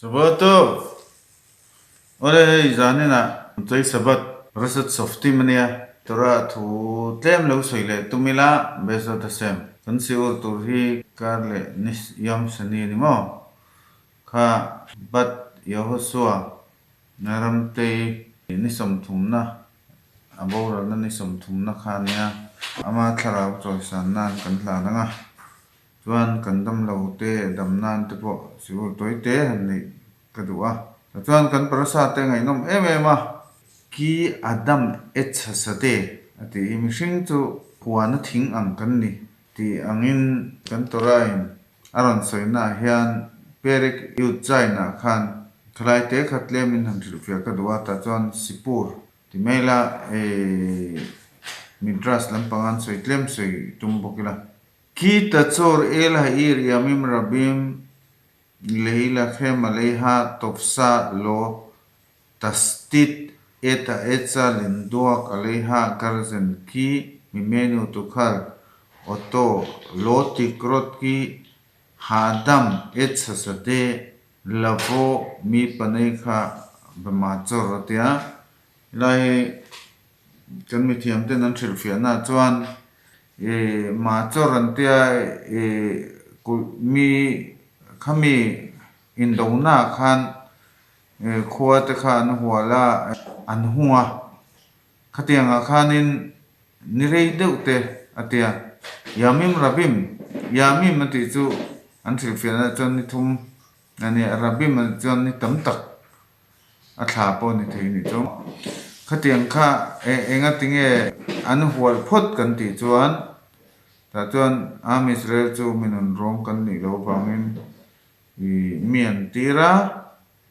Sabato, ore zane na toi sabat rasat softi mania tora thu tlem lo soile tumila beso tasem kan siur turhi karle nis yam sani ni mo kha bat yahosua naram te nisom thumna abora na nisom thumna khania ama thlara choi san nan kan hla nanga chuan kan dam lo te dam nan te po siur toi te han ni kadua chuan kan parasa te ngai nom em ki adam et sasate ati imishing chu huana thing ang kan ni ti angin kan torain aron soina hian perek yu chaina khan thlai te khatlemin han thilfia kadua ta chuan sipur ti mela midras lampangan soitlem soi tumbokila ki ta chor el ha ir yamim rabim leila khema leha topsa lo tastit eta etsa linduak aleha karzen ki mimenu tukhal oto loti krot ki hadam etsa sate lavo mi panekha bamachor tia lai kan mi thiam te nan thilfia na chuan machor antia mi khami indona khan khuwa te khan huala an huwa khatianga khanin nirei deute atia yamim rabim yamim ati chu an thilfiana chon ni thum ani rabim chon ni tamtak atha po ni thei ni chu khatiang kha enga tinge an hual phot kan ti chuan ta chuan am Israel chu minun rong kan ni lo bangin mian tira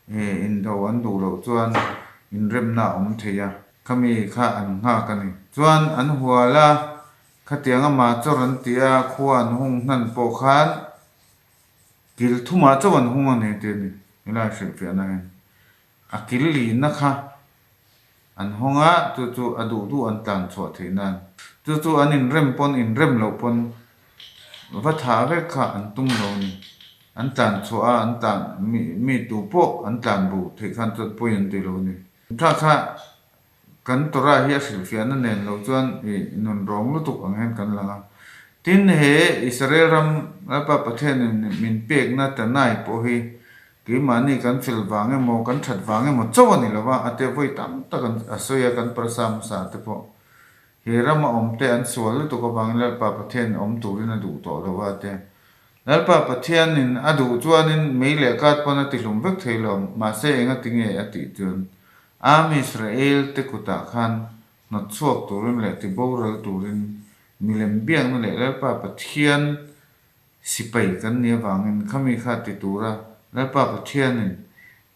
in do an du lo chuan in rem na theya kami kha an nga kani chuan an huala khatianga ma choran tia khuan hung nan po khan kil thuma chawan hung ane te ni ila shilfia na akil li na kha an honga chu adu du an tan chho theina chu an in rem pon in rem lo pon va tha ve kha an tum lo ni an tan chua an tan mi tu po an tan bu thei khan chot poin ti lo ni kha kan tora hi silfia na nen lo chuan non rong lu tuk ang hen kan langa tin he Israel ram apa pathen min pek na ta nai po hi ki mani kan fil wange mo kan that wange mo chawani lawa ate voi tam ta kan asoya kan prasam sa te po he ram om te an sual tu ko bangla pa pathen om turina du to lawa te lalpa pathian in adu chuanin meile kat pana tilum vek thailom ma se enga tinge ati chun am Israel te kuta khan no chuak turin le ti boral turin milem biang le lalpa pathian sipai kan ne wangin khami kha ti tura lalpa pathian in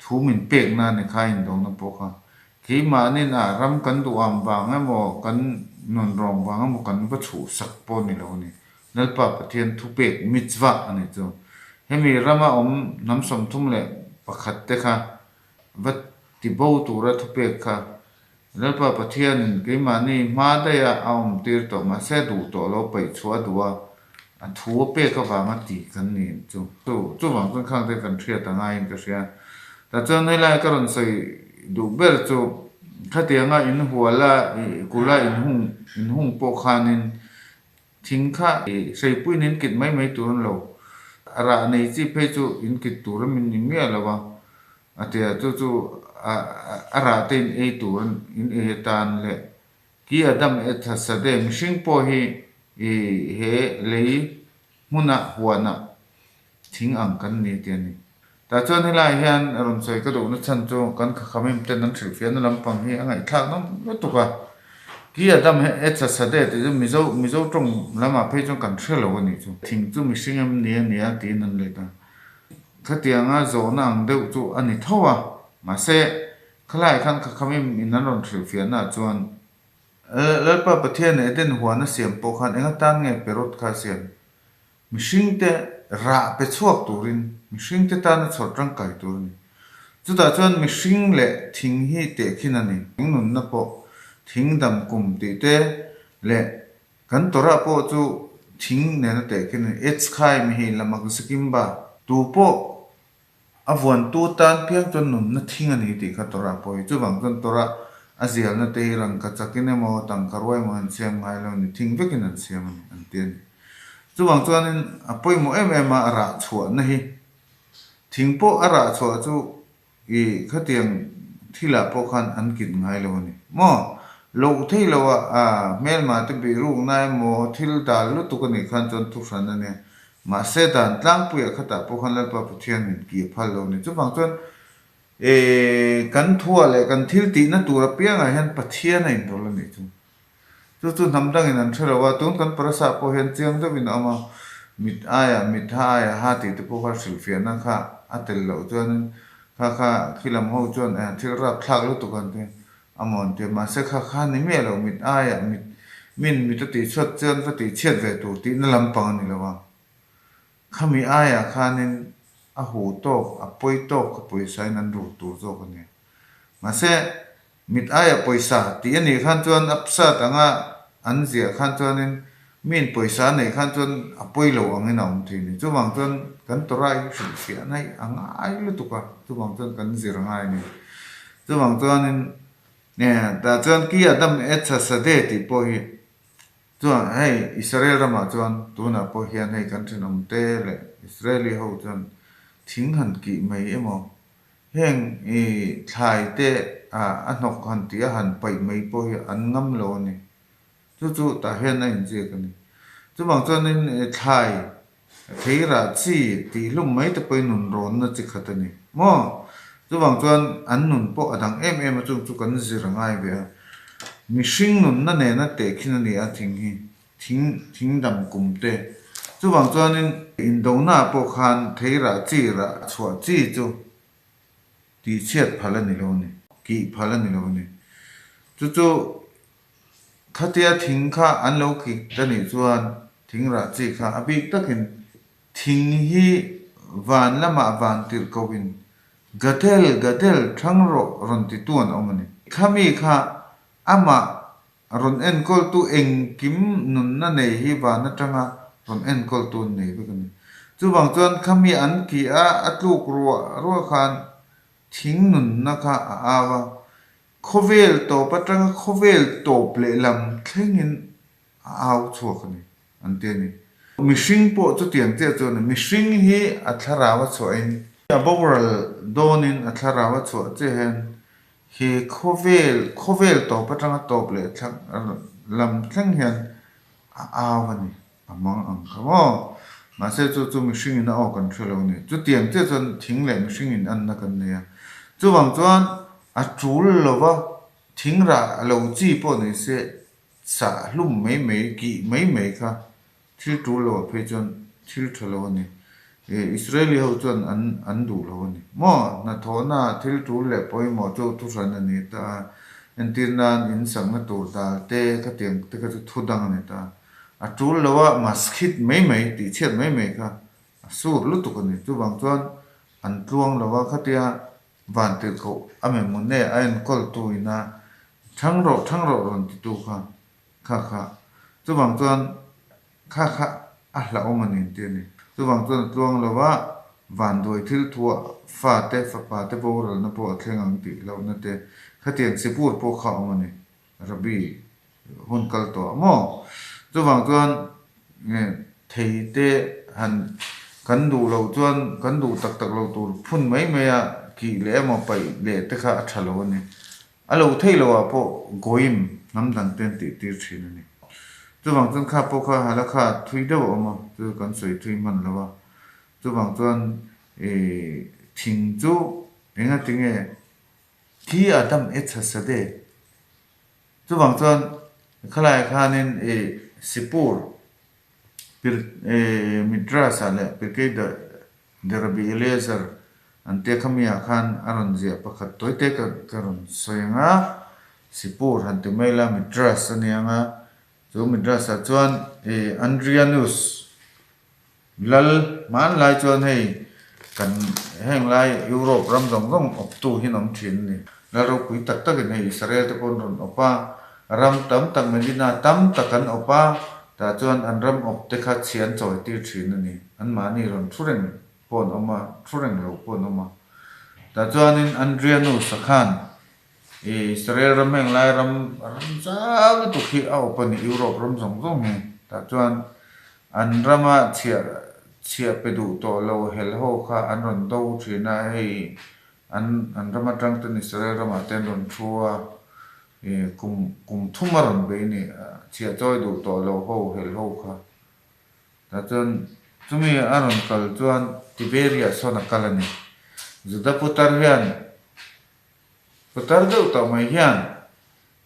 thumin pek na ne khain dong na poka ki ma ni na ram kan du am wanga mo kan non rong wanga mo kan ba chu sak po ni lo ni lalpa pathian thupek mitzwa ani chu hemi rama om nam som thum le pakhat te kha vat ti bo tura thupek kha lalpa pathian ke mani ma da ya om tir to ma se du to lo pai chua duwa an thu pe ka wa ma ti kan ni chu wang kan khang te kan thria ta ngai ka sia ta chuan nei lai ka ron sei du ber chu khatianga in huala kula in hung po khanin thing kha sei puinin kit mai turun lo ara nei chi phe chu in kit tur min ni me lawa atia chu ara ten e turun in e tan le ki adam et hasade mishing po hi he lei muna huana thing ang kan ni te ni ta chuan helai hian ron soi ka do na chan chu kan khamim ten nan thilfian lampang hi angai thak nam tuka ki adam et sasade te mizo trong lama phe chong kan thelo ni chu thing chu mishing am nia ti nan le ta khatianga zo nang deuh chu ani thowa ma se khlai khan khamim in nan ron thilfian na chuan lalpa pathian eden huana siam po khan enga tan nge perot kha siam mishing te ra pe chuak turin mishing te ta na chhot rang kai turin chu ta chuan mishing le thing hi te khinani nun na po thing dam kum ti te le kan tora po chu thing ne na te khin ets khai mi hi lamak sikim ba tu po avuan tu tan piang chon nun na thinga ni ti kha tora poi chu wang chon tora azial na te rang ka chakine mo tang karwai mo an siam ngai lo ni thing vekin an siam an ten chu wang chuan in apoi mo em a ra chhuwa na hi thing po ara chhuwa chu i khatiang thila po khan an kin ngai lo ni mo lo thei lo a mel ma te bi ru nai mo thil dal lu tu ko ni khan chon thu san na ne mà xe đàn tăng bùi khát ta bốc han lên pa thiên mình kịp phá lâu này chú bằng chuan cắn thua lại cắn thiếu tí nó tụ ra bia ngày hen pa thiên này đó là này chú nằm đang in ăn chơi là tuấn cắn para sa po hen chiang đó vì nó mà mít hai ha tí thì bốc phát sinh phiền năng kha atel lâu chuan kha khi làm hậu chuan thiếu ra thắc lúc tụ cắn thế amon thế mà xe kha ní mẹ lâu mít mít tí xuất chuan tí chết về tụ tí nó làm bằng này là khami aya khanin a hu to a poi to ka poisa nan ru tur zo ka ne ma se mit aya poisa ti ani khan chuan apsa tanga an zia khan chuanin min poisa nei khan chuan a poi lo ang ina um thi ni chu wang chuan kan torai hri fia nai anga ai lu tu ka chu wang chuan kan zir ngai ni chu wang chuanin ne ta chuan ki adam etsa sa de ti po hi chuan hei Israel rama chuan tuna po hian hei kan thin om te le Israeli ho chuan thing han ki mai emo heng thlai te a hnok han ti a han pai mai po hi an ngam lo ni chu ta hian a in je ka ni chu bang chuan in thlai theira chi ti lum mai te poi nun ron na chi khat ani mo chu bang chuan an nun po adang em chu kan zir ngai ve mihring nun na ne na te khin ani a thing dam kum te chu wang chuan in do na po khan theira chi ra chhuwa chi chu ti chet phala ni lo ni ki phala ni lo ni chu khatia thing kha an lo ki ta ni chuan thing ra chi kha abik takin thing hi van lama van tir kowin gatel thang ro ron ti tuan omani khami kha ama ron en kol tu eng kim nun na nei hi wa na tanga ron en kol tu nei be kan chu wang chuan khami an ki a atluk ro khan thing nun na kha awa khovel to patanga khovel to ple lam thlengin aw chuak ni an te ni mihring po chu tiang te chu na mihring hi a tharawa chu in aboral donin a tharawa chu che hen he khovel to patanga top le thak lam thleng hian awani among ang kamo ma se chu mihring in a kan thelo ni chu tiang che chon thing le mihring in an na kan ne chu wang chuan a chul lova thing ra lo chi po ni se sa hlum mei ki mei kha thil tu lo phe chon thil thelo ni Israeli ho chuan an du lo ni mo na thona thil tu le poi mo chu tu ran ani ta entirnan in sang na tur dal te ka tiang te ka thu dang ani ta a tul lowa maskit mei ti chet mei ka sur lu tu ko ni chu bang chuan an tluang lowa khatia van tir ko ame mun ne ain kol tu ina thang ro ron ti tu kha chu bang chuan kha a hla omani ti ni chu wang chuan tluang lowa van doi thil thua fa te bo ral na po thlengang ti lo na te khatian sipur po kha omani rabi hun kal to mo chu wang chuan thei te han kan du lo chuan kan du tak lo tur phun mai a ki le mo pai le te kha a thalo ni alo thei lo po goim nam dan ten ti tir thin ni chu wang chuan kha po kha hala kha thui do ma chu kan soi thui man lawa chu wang chuan thing chu enga tinge ki adam etsa sade chu wang chuan khalai khanin sipur pir midrasa le pirke de Rabbi Eliezer ante khamia khan aron zia pakhat toite ka karon soyanga sipur hante maila midras anianga chu midrasa chuan Andrianus lal man lai chuan hei kan heng lai Europe ram dong op tu hinom thin ni la ro pui tak nei Israel te pon ron opa ram tam medina tam takan opa ta chuan an ram op te kha chian choi tir thin ani an mani ron thuren pon oma thureng lo pon oma ta chuanin andrianu sakhan Israel ram heng lai ram zang tu khi au pan Europe ram zong zong he ta chuan an rama chia pe du to lo hel ho kha an ron do thina hei an rama tang ten Israel rama ten ron thua kum thumaron be ni chia choi du to lo ho hel ho kha ta chuan chumi aron kal chuan Tiberia sona kalani zuda putar hian putar deuh tawh mai hian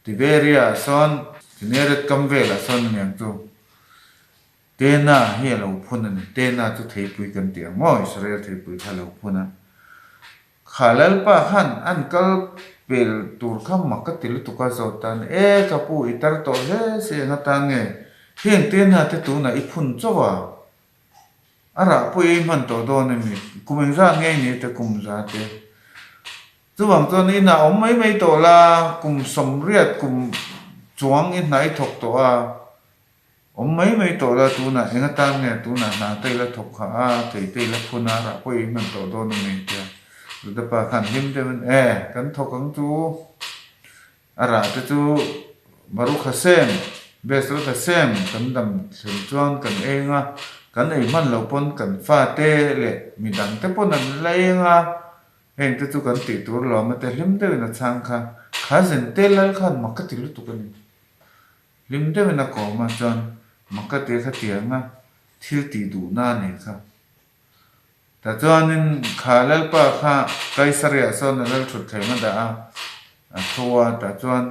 Tiberia son Tineret kamvela son yang chu tena hi lo phun ani tena chu theipui kan tia mo Israel theipui kha lo phuna khalal pa khan an kal pel tur kham makatil tuka zotan ka pu itar to he se na tange hian tena te tu na i phun chowa ara pui man to do ne mi kumeng ra nge ni te kum za te chuwang to ni na om mai to la kum som riat kum chuang in nai thok to a om mai to la tu na enga tang ne tu na te la thok kha a te la phuna ra pui man to do ne mi te da pa khan him te man kan thok ang chu ara te chu maru khasem besro khasem kan dam thim chuan kan enga kan ei man lo pon kan fa te le mi dang te pon an lainga heng te chu kan ti tur lo ma te hlim te na chang kha zen te lal khan makati lu tu kan lim te na ko ma chuan makate kha tianga thil ti du na ne kha ta chuanin khalal pa kha kaisaria son lal thut thema da a thua ta chuan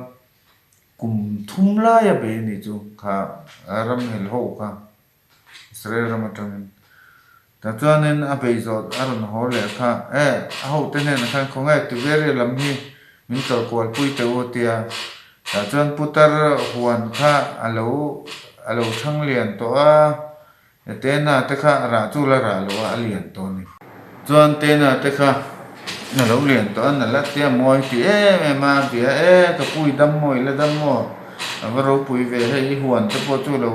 kum thum la ya be ni chu kha aram hel ho kha Israel ramatangin ta chuanin a beizot aron ho le kha a ho te ne na khan khongai Tiberia lam hi min kal kwal pui te o tia ta chuan putar huan kha alo thang lian to a te na te kha ra chu la ra lo a lian to ni chuan te na te kha na lo lian to an la tia moi ti ma bia ka pui dam moi la dam mo avaro pui ve hei huan te po chu lo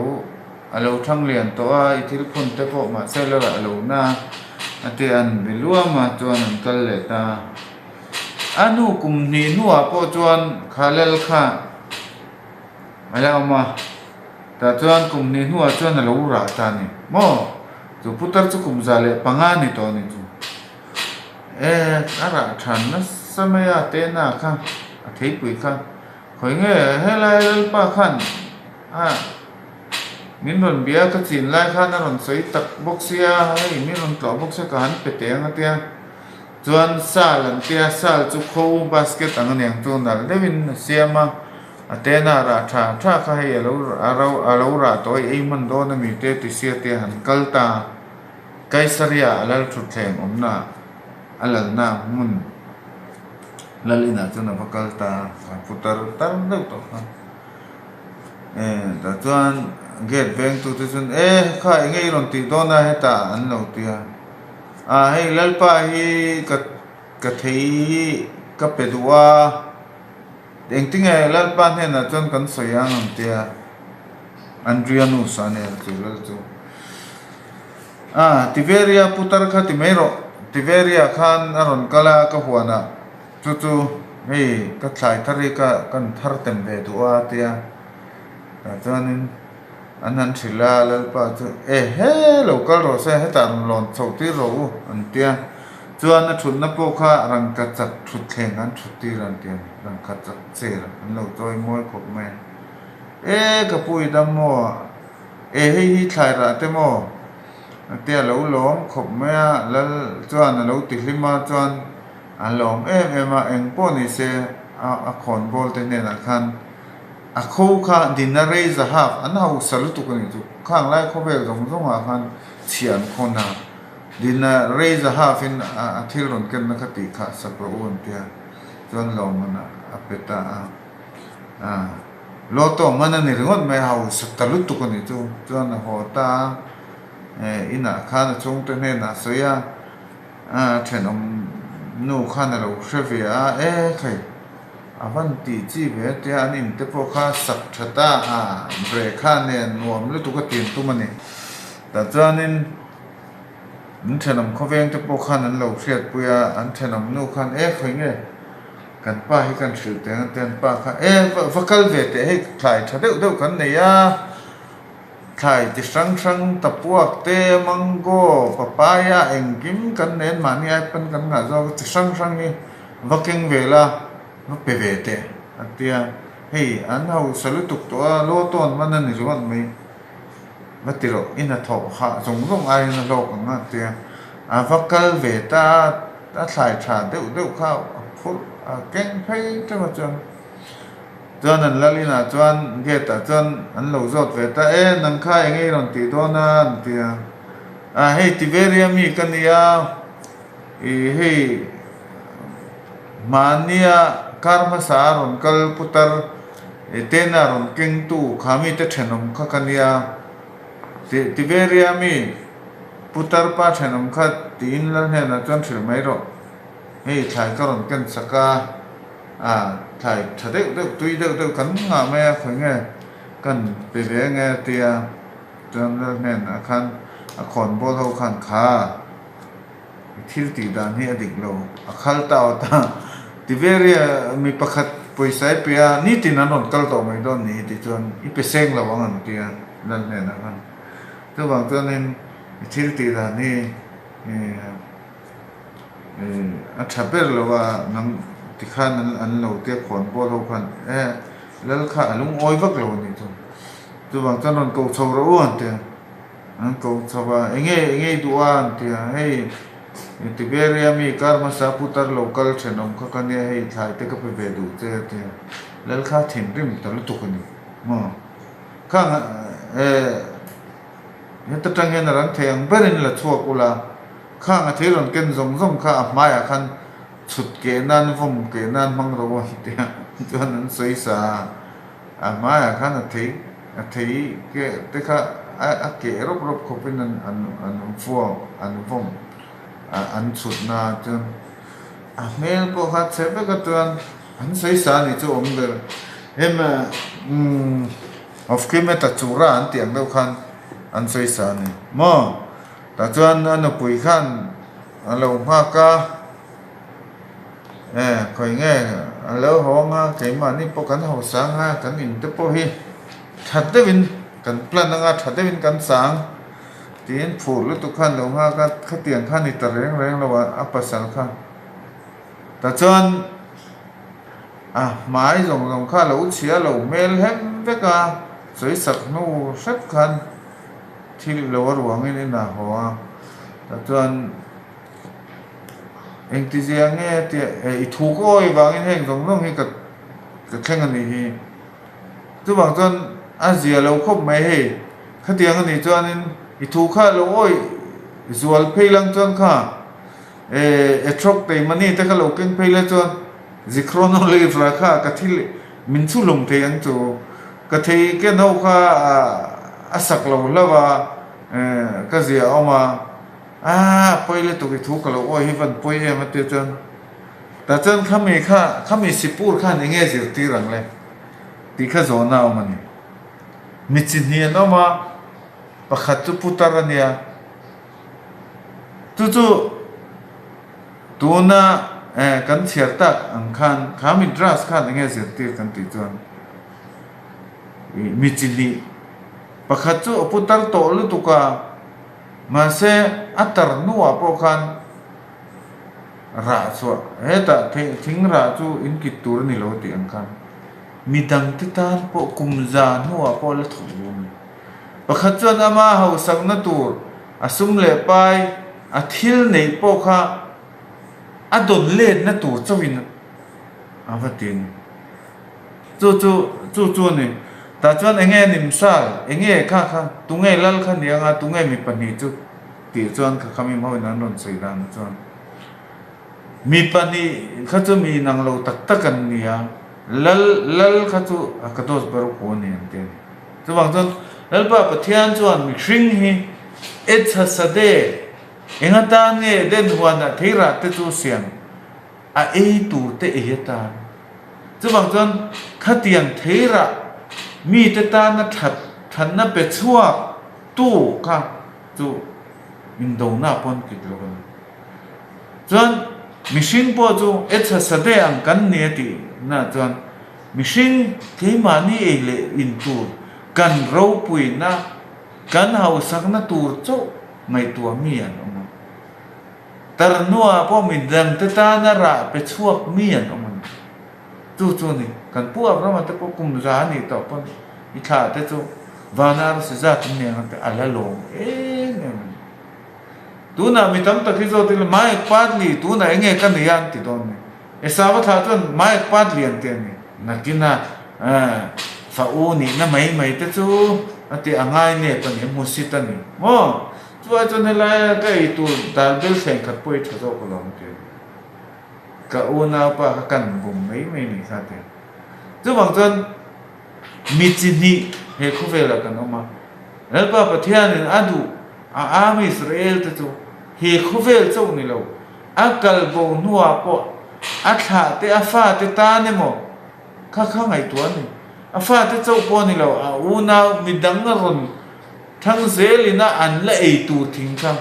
alo thang lian to a ithil phun te po ma se la alo na ate an bilua ma chuan an kal le ta anu kum ni nuwa po chuan khalal kha ala ma ta chuan kum ni nuwa chuan alo ra ta ni mo chu putar chu kum za le panga ni to ni chu ara than na samaya te na kha a thei pui kha khoi nge helai pa khan min ron bia ka chin lai khan ron soi tak boxia hai min ron tlo boxia ka han pe te nga tia chuan sal an tia sal chu kho basket ang neng chu nal levin siama atena ra tha kha hei alo ra toy ei man do na mi te ti sia te han kalta kaisaria alal thu thleng omna alal na mun lalina chu na vakalta putar tar do to ta chuan get bank tu chun kha ngei ron ti do na heta an lo tia hei lalpa hi ka thei ka pedua engtinge lalpa ne na chon kan soyang am tia andrianu sane chu lal chu Tiberia putar kha ti mero Tiberia khan aron kala ka huana chu hei ka thlai thari ka kan thar tem ve tu a tia ta chuanin anan thila lalpa chu he local ro se he tan lon choti ro an tia chuan na thun na po kha rang ka chak thu thleng an thuti ran tia rang ka chak che an lo toi moi khop me ka pui dam mo hi thlai ra te mo tia lo lom khop me lal chuan lo ti hlima chuan an lom ma eng po ni se a khon bol te ne na khan a kho kha din raise a half an hau salutu ko ni chu khang lai kho bel jong jong a khan chian khona din raise a half in a thil ron ken na khati kha sapro on tia chon lo mana apeta loto mana ni ringot me hau salutu ko ni chu chon ho ta ina khan chung te ne na soya thenom nu khan lo shrevia khai avanti chi ve te anin te po kha sak thata bre kha ne nuam lu tu ka tin tu mani ta chanin อันเทนำเขาเวงจะปกขันอันเราเสียดปุยอันเทนำนูขันเคยเงี้ยกันป้าให้กันสืบแต่กันเตียนป้าค่ะฟักกัลเวทให้คลายชาเดียวกันเนี่ยคลายที่สังตะปวกเตมังโกปะปายาเองกิมกันเน้นมันยังเป็นกันง่ะเราที่สังนี่วักเองเวลาวักเปเวทอันเดียให้อันเอาสรุปตุกตัวโลต้นมันนั่นนี่วันไม่มาติโรอินาทอกหาสงไอ้นั่นโลกันนั่นเดียฟักกัลเวตาคลายชาเดียวเข้าพูดเก่งไปจังหวะจวนนั้นละลินะจวนเกตจวนอันเราจดเวตนังค่ายงี้รอนตีตัวนั้นเตียให้ทิเวเรียมีกันยาให้มานียคาร์มาสารอนกัลปุตรเตนารอนเก่งตู้ขามีเตชนมขกันยาทิเวเรียมีปุตรป้าชนมขัดตีนละเนี่ยนะจวนถือไม่รอให้ถ่ายก็รอนกันสักกาถ่ายถ้าเด็กตุยเด็กกันงาไม่ค่อยเงี้ยกันไปเลี้ยงเงี้ยเตียจนเนี่ยอาคารขอนโบราณขันขาที่ตีดานนี่อดีตเราขัลตาวตาที่เวรีมีประคัดปุยใส่เปียนี่ที่นั่นนนกัลตาวไม่โดนนี่ที่จนอีเปเซงเราว่างันเตียนั่นเนี่ยนะครับตัวบางตัวนี้ที่ตีดานนี่อัฐเบลเราว่านังที่ข้านั้นอันเราเทียบขอนพอเราพันแล้วข้าลุงอ้อยวักเรานี่ตัวบางตอนนั้นกูชาวเราอ้วนเตียอันกูชาวเองดูอันเตียให้ที่เบรียมีการมาสาพุตรโลกัลเชนอมข้ากันเนี่ยให้ถ่ายเตก็ไปเวดูเตียแล้วข้าถิ่นริมตะลุตุกันนี่มั้งข้าเนี่ยตั้งเงินรังเทียงเบรินละชัวกุลาข้างอาทิตย์หลังเกินส่งข้าไม่อาคันสุดเกนันฟุ่มเกนันมังระวังเดียจนนั้นสวยสาไม่อาคันอาทิตย์เกแต่ข้าเกรบเขาเป็นอันฟัวอันฟุ่มอันสุดนาจนเมลพวกเขาเสพก็ตัวอันสวยสานี่จะอมเดอเห็นไหมออฟคิมตัดจูราอันเตียงเดียวกันอันสวยสานี่มั้งแต่จวนอันปุยขันอันเราพากาคอยเงี้ยแล้วห้องเกี่ยมันนี่พวกกันหัวสังกันอินเตอร์พอฮีชัดเดวินกันพลันงาชัดเดวินกันสังที่เห็นผูดแล้วตุขันเราพากันขัดเตียงขันนี่ตะแรงเราว่าอัปสัลขันแต่จวนหมายส่งข้าเราเชียเราเมลเห็นเวกาสวยสักนู่สักขันที่เราว่าหลวงนี่นะหัวแต่จวนเองที่เสียงเนี่ยที่ถูกโอ้ยบางอย่างเองต้องให้กับแข่งกันนี่ทุกบางจนอาเซียเราคบไม่ให้ขัดเตียงกันนี่จนถูกข้าเราโอ้ยส่วนเพลังจนข้าทรกแต่มันนี่แต่ข้าเราเก่งเพลังจนซิครอนเลยราคากับที่มินสุลงเทียงจูกับที่แกนเอาข้าสักเราแล้วว่าก็เสียเอามาไปเลยตัวที่ถูกเราโอ้ยวันไปมาเตือนแต่จนข้ามีสิปูร์ข้านี่เงี้ยสิตีรังเลยตีข้าโซนเอามันมิจิเนียนเอามาประคัตตุพุตารันยาจู่ตัวน่ะกันเสียตักอังคันข้ามีดรัสข้านี่เงี้ยสิตีกันตีจนมิจินีประคัตตุพุตาร์โตลุตุกามาเสอัตรนัวพวกกันราชวะแต่ทิ้งราชูอินกิตูรนี่เราตีอังคันมีดังติตานพวกกุมจานัวพวกละถุงประคัตจวนอามาเขาสักนัตูรอาสุมเล่ไปอาทิลในพวกเขาอาดนเล่นนัตูรเจ้าวินอาวัตินจู่นี่แต่จวนเองนิมซาเองข้าตุงลัลขันยังตุงมีปัญหาจุดตีจวนข้ามีมาวินันนนสิดานจวนมีปัญหาข้าจะมีนางเราตักกันเนี่ยลัลข้าจะกระโดดบารุโคนี่อันเดียจะบางจวนลัลป้าปะเทียนจวนมีชิงฮีเอ็ดฮัสเดเองตาเนี่ยเดินหัวน่ะที่รักที่จูเสียงตูเตเอตาจะบางจวนข้าเตียงที่รักมีแต่ตาหน้าทันน่ะเป็นชั่วตู้ค่ะจู่ in do na pon kit lo kan chuan mihring pawh chu etha sade ang kan ne ti na chuan mihring keimani ei le in tur kan ro pui na kan hau sakna tur chu ngai tua mi an om tar nuwa pawh midang te ta na ra pe chuak mi an om chu chu ni kan puak rama te pawh kum za ni to pon i tha te chu vanar se za tin ne te ala lo tu na mi tam ta khizo til mai pat li tu na enge kan yan ti don ni e sa wa tha chon mai pat lian te ni na kina fa u ni na mai te chu ati angai ne pa ni mu si ta ni mo chu a chon la ka I tu dal bel sen khat poi tho zo ko long te ka u na pa kan bum mai ni sa te chu bang chon mi chi ni he khu ve la kan oma el pa pathian in adu a Israel te chu he khuvel chau ni lo akal bo nuwa po atha te afa te ta ne mo kha ngai tu ani afa te chau po ni lo a una midang na ron thang zelina an la ei tu thing kha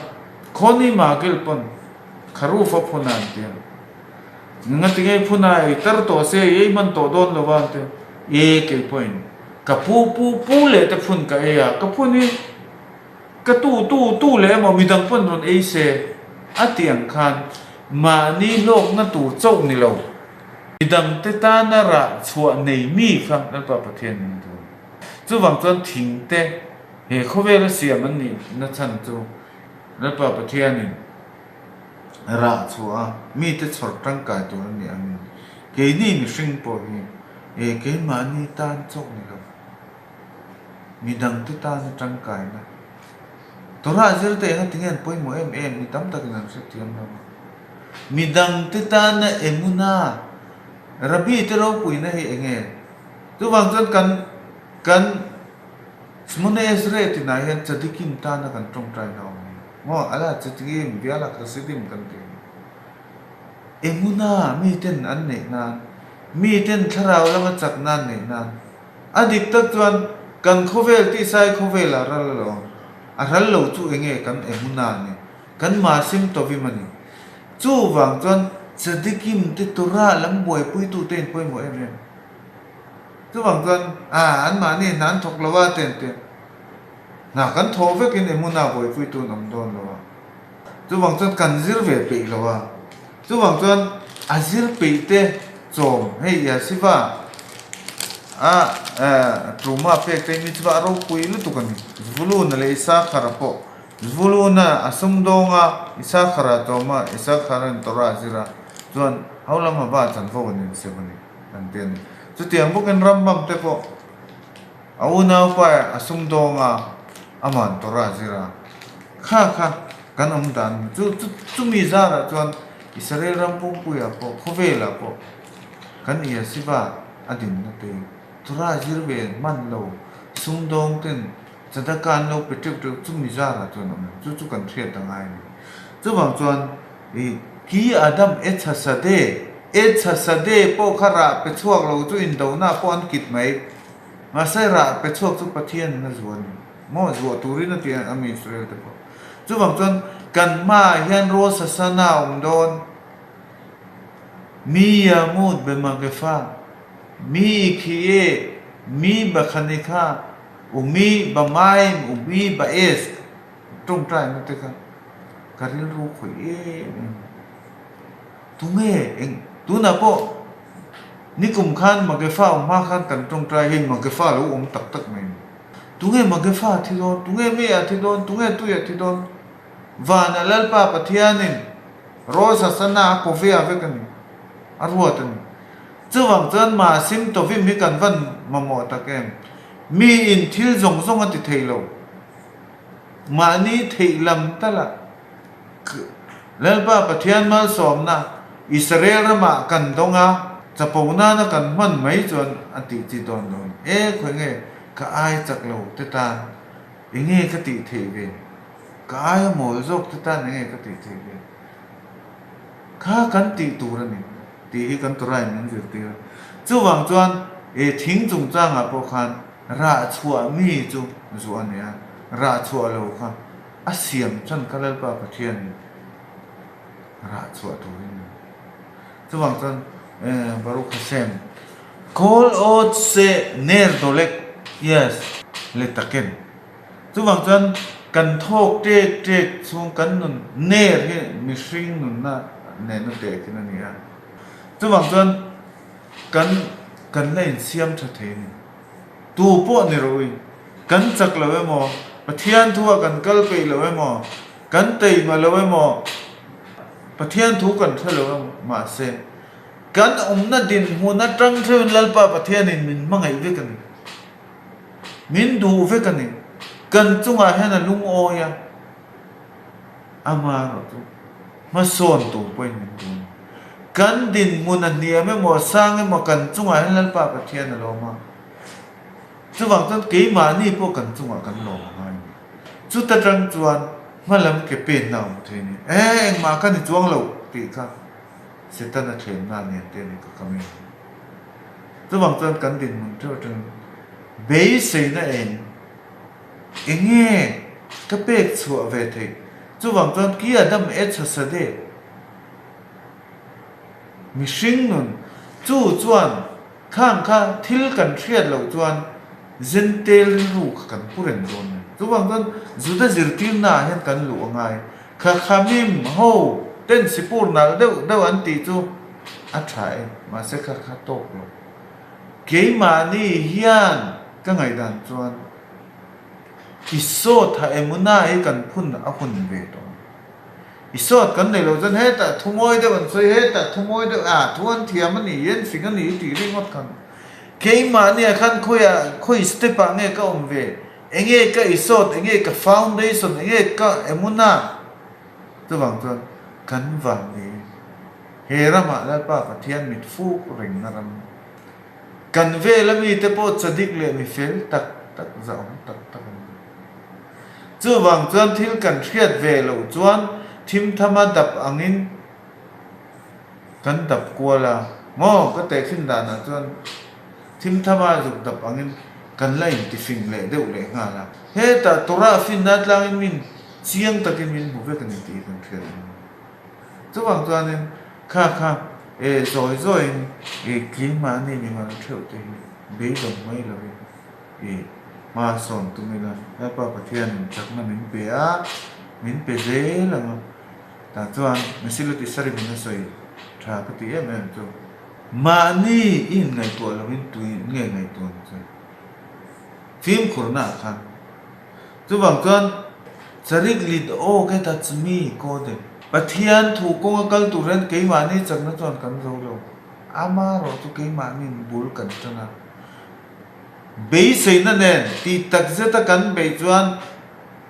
khoni ma gel pon kharu fa phunan te ngati ngai phuna ei tar to se ei man to don lo wa te e ke point ka pu le te phun ka e ya ka phuni ka tu le mo midang pon ron ei se atiang khan ma ni lok na tu chau ni lo midang te ta na ra chua nei mi kha na pa pathian ni tu chu wang chon thing te he khovel siam an ni na chan chu na pa pathian ni ra chua mi te chor tang kai tu ni an ke ni sing po ni e ke ma ni tan chau ni lo midang te ta na tang kai na tora zir te ha tingen poi mo ni tam tak nan se tiam na midang te ta na emuna rabi te ro pui na hi enge tu wang chon kan smone esre ti na yan chadikim ta na kan tong trai na mo ala chadikim biala krasidim kan te emuna mi ten an ne na mi ten tharau lama chak nan ne na adik tak chuan kan khovel ti sai khovel a ral lo aral lo chu enge kan emuna ne kan ma sim to vi mani chu wang chon chadikim te tora lam boi pui tu ten poi mo em chu wang chon an ma ni nan thok lawa ten te na kan tho ve kin emuna boi pui tu nam don lo chu wang chon kan zir ve pe lo wa chu wang chon azir pe te chom hei ya siwa truma pe te mi chwa ro pui lu tu kan zvulu na le isa kharapo zvulu na asum donga isa khara to ma isa kharan tora zira chuan haulama ba chan fo ni se bani kan ten chu tiang bu kan ram bam te po auna pa asum donga aman tora zira kha kan dan chu mi zara chuan Israel ram pung pu ya po khovela po kan ia siba adin na te tura zirve man lo sum dong ten chadakan lo petip tu chumi zara tu nam chu kan thria tang ai ni chu bang chuan ki adam etha sade po khara pe chuak lo chu in do na pon kit mai ma sai ra pe chuak chu pathian na zuan mo zuwa turin na ti ami Israel te po chu bang chuan kan ma hian ro sasana don mi yamut be magefa mi khie mi bakhanika umi bamai umi baes trong trai na te ka karil ru khoi tunge eng tuna po nikum khan magefa ma khan kan trong trai hin magefa lo tak mai tunge magefa thi don tunge me a thi don tunge tu ya thi don vana lalpa pathianin rosa sana ko ve ave kan arwatan chuwang chan ma sim to vi mi kan van mamo takem mi in thil zong ati theilo ma ni theilam tala lalpa pathian mal somna Israel ma kan donga chapona na kan man mai chon ati chi don don khoi nge ka ai chak lo te ta inge ka ti theve ka ai mo zok te ta nge ka ti theve kha kan ti turani ti kan turai min zir ti chu wang chuan thing chung changa po khan ra chua mi chu zuan ya ra chua lo kha asiam chan kalal pa pathian ra chua tu chuwang chan Baruch Hashem kol ot se ner dolek yes le taken chuwang chan kan thok te chung kan nun ner he mi hring nun na ne nu te kin ania chuwang chan kan lein siam tha thein tu po ni roi kan chak lawe mo pathian thuwa kan kal pe lawe mo kan tei ma lawe mo pathian thu kan thalo ma se kan na din mu na tang thun lalpa pathian in min mangai ve kan min du ve kan kan chunga hena lung o ya ama ro tu ma son tu poin min tu kan din mu na nia me mo sang mo kan chunga hena lalpa pathian lo ma chuwang tan ke ma ni po kan chunga kan lo ma chu ta tang chuan ma lam ke pe na the ni eng ma kan chuang lo ti kha se ta na then na ne te ni ka kami chuwang tan kan din mun tho tang be se na enge ka pe chu ve the chuwang tan ki adam e cha sa de mi hring nun chu chuan khang kha thil kan thriat lo chuan zentel ru kan puren don chuwang tan zuda zirtir na hen kan lu ngai kha khamim ho ten sipur na deu an ti chu a thai ma se kha tok lo ke ma ni hian ka ngai dan chuan isot ha emuna e kan phun a hun ve to isot kan nei lo jan he ta thumoi de ban soi he ta thumoi de a thuan thiam ani yen sing ani ti ri ngot kan ke ma ni khan khoi step a nge ka ve enge ka isot enge ka foundation enge ka emuna chuwang chuan kan van ni he rama la pa pathian mit fu ring na ram kan ve la mi te po chadik le mi fel tak zaom tak chuwang chuan thil kan thriat ve lo chuan thim thama dap angin kan dap kuala mo ka te khin da na chuan thim thama zuk dap angin kan lai ti fing le deuh le nga la he ta tora fin na tlang min chiang takin min bu ve kan ti kan thriat chuwang chuan in kha zoi ki ma ni mi ma theu te be dong mai lo ma son tu mi la pa pathian chak na min pe a min pe ze la ta chuan misil ti sari min soi tha ka ti em chu ma ni in ngai to lo min tu ngai to chu phim khurna khan chuwang chuan charik lit o ke ta chmi ko de pathian thu kong kal tu ren ke ma ni chak na chuan kan zo lo ama ro tu ke ma ni bul kan chana be sei na nen ti tak zeta kan be chuan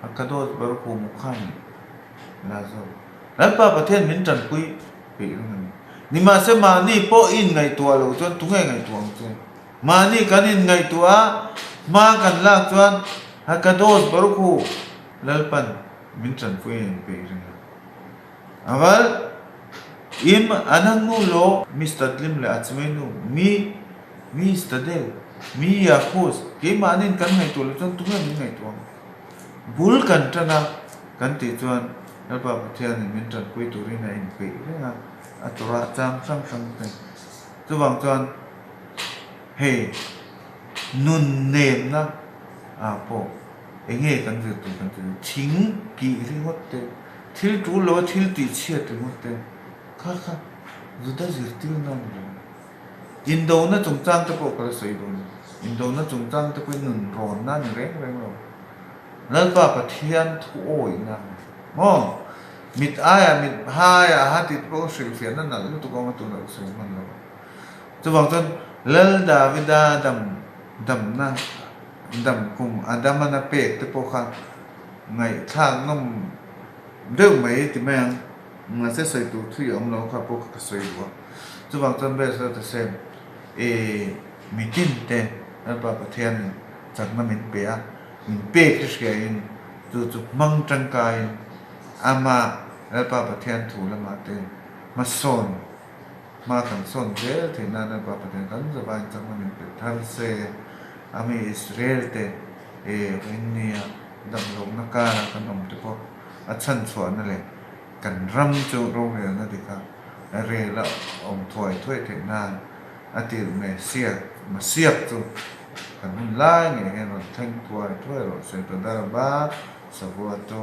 akadot bar ko mukhan na zo ran pa pathian min tran pui pe ni ma se ma ni po in ngai tua lo chuan tu ngai tuang chu ma ni kan in ngai tua ma kan la chuan akadot bar ko lalpan min tran pui pe ring awal im anangu lo mistadlim le achmenu mi stadel mi ya khos ke manin kan ngai to chon tu ngai to bul kan tana kan ti chuan alpa pathian min tan pui tu ri na in pe na atura chang sang te chuwang chuan he nun nem na a po enge kan ju tu kan thing ki ri hot te thil tu lo thil ti chia tu hot te kha zuda zirtil na indo na chung chang te po ka sei don indo na chung chang te pui nun ron na ni reng lo lalpa pathian thu oi na mo mit aya mit haya hatit po sil fian na lu tu ko ma tu na su man lo chuwang chuan lal davida dam na dam kum adama na pe te po kha ngai thang nom deu mai ti mang nga se sei tu thui om lo kha po ka sei lo chuwang chuan be sa ta sem mitin te alpa pathian chak na min pe a min pe khis in tu mang tang kai ama alpa pathian thu la ma te ma son ma kan son je the na alpa pathian kan za ban chak na min pe thal se ami Israel te rinnia ดำลงนักการขนมที่พออัดชั้นสวนนั่นแหละกันรำจูโรงเรียนนั่นดีครับเรียละองถวยถ้วยเทนานอาทิตย์เนี่ยเสียมาเสียบจูกันมันล่างอย่างเงี้ยเราทั้งถวยถ้วยเราเสร็จตัวดาบ้าสบัวโต